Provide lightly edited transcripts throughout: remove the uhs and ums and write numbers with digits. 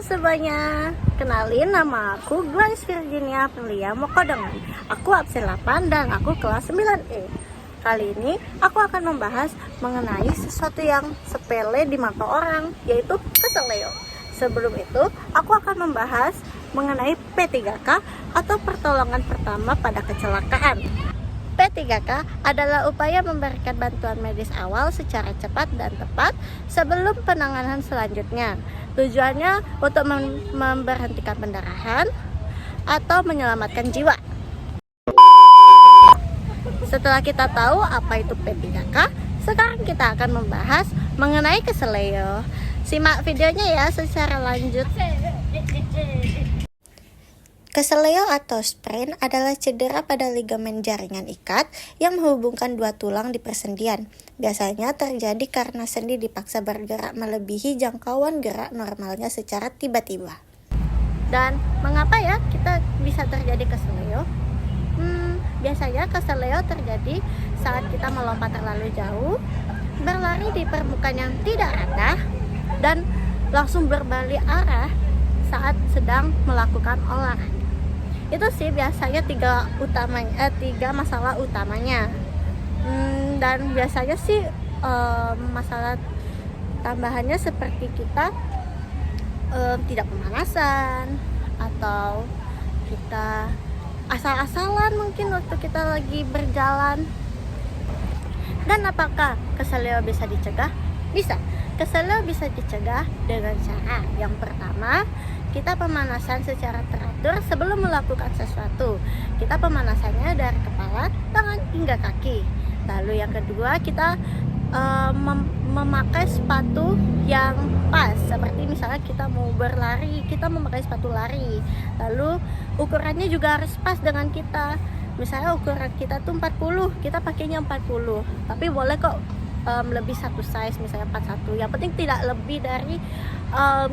semuanya, kenalin nama aku Gladys Virginia Prilia Mokodengan. Aku absen 8 dan aku kelas 9E. Kali ini aku akan membahas mengenai sesuatu yang sepele di mata orang, yaitu keseleo. Sebelum itu, aku akan membahas mengenai P3K atau pertolongan pertama pada kecelakaan. P3K adalah upaya memberikan bantuan medis awal secara cepat dan tepat sebelum penanganan selanjutnya. Tujuannya untuk memberhentikan pendarahan atau menyelamatkan jiwa. Setelah kita tahu apa itu P3K, sekarang kita akan membahas mengenai keseleo. Simak videonya ya secara lanjut. Keseleo atau sprain adalah cedera pada ligamen jaringan ikat yang menghubungkan dua tulang di persendian. Biasanya terjadi karena sendi dipaksa bergerak melebihi jangkauan gerak normalnya secara tiba-tiba. Dan mengapa ya kita bisa terjadi keseleo? Biasanya keseleo terjadi saat kita melompat terlalu jauh, berlari di permukaan yang tidak rata, dan langsung berbalik arah saat sedang melakukan olahraga. Itu sih biasanya tiga masalah utamanya. Dan biasanya sih masalah tambahannya seperti kita tidak pemanasan, atau kita asal-asalan mungkin waktu kita lagi berjalan. Dan apakah keseleo bisa dicegah? Bisa. Keseleo bisa dicegah dengan cara yang pertama, kita pemanasan secara teratur sebelum melakukan sesuatu. Kita pemanasannya dari kepala, tangan, hingga kaki. Lalu yang kedua, kita memakai sepatu yang pas. Seperti misalnya kita mau berlari, kita memakai sepatu lari. Lalu ukurannya juga harus pas dengan kita. Misalnya ukuran kita tuh 40, kita pakainya 40. Tapi boleh kok lebih satu size, misalnya 41. Yang penting tidak lebih dari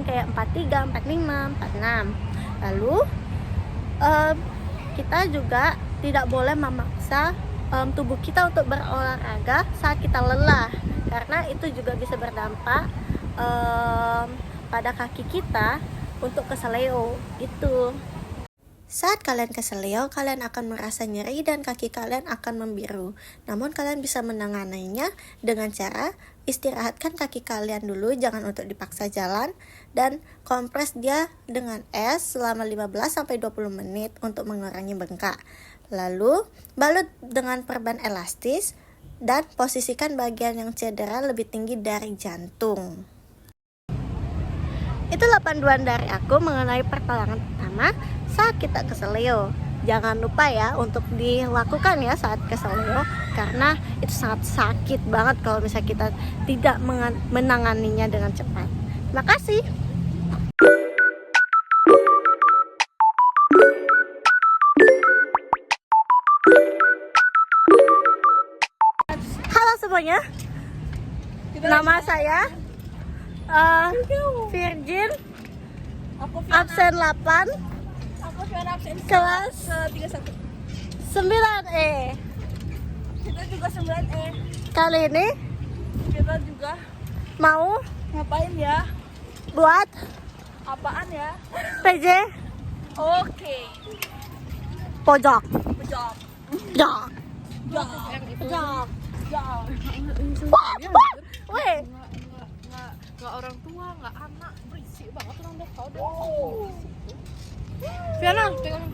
kayak 43, 45, 46. Lalu kita juga tidak boleh memaksa tubuh kita untuk berolahraga saat kita lelah, karena itu juga bisa berdampak pada kaki kita untuk keseleo gitu. Saat kalian keseleo, kalian akan merasa nyeri dan kaki kalian akan membiru. Namun kalian bisa menanganinya dengan cara istirahatkan kaki kalian dulu, jangan untuk dipaksa jalan, dan kompres dia dengan es selama 15-20 menit untuk mengurangi bengkak. Lalu balut dengan perban elastis dan posisikan bagian yang cedera lebih tinggi dari jantung. Itulah panduan dari aku mengenai pertolongan pertama saat kita keseleo. Jangan lupa ya untuk dilakukan ya saat keseleo, karena itu sangat sakit banget kalau misalnya kita tidak menanganinya dengan cepat. Terima kasih. Halo semuanya, nama saya Virgin, absen 8, kelas 9E. Kita juga 9E. Kali ini Kita juga mau ngapain ya? buat Apaan ya? PJ Oke. pojok. Pojok. Jok. Jok. Jok. Jok. Weh, Nggak orang tua, nggak anak, berisik banget orang deh kau deh. Fiona, pegang.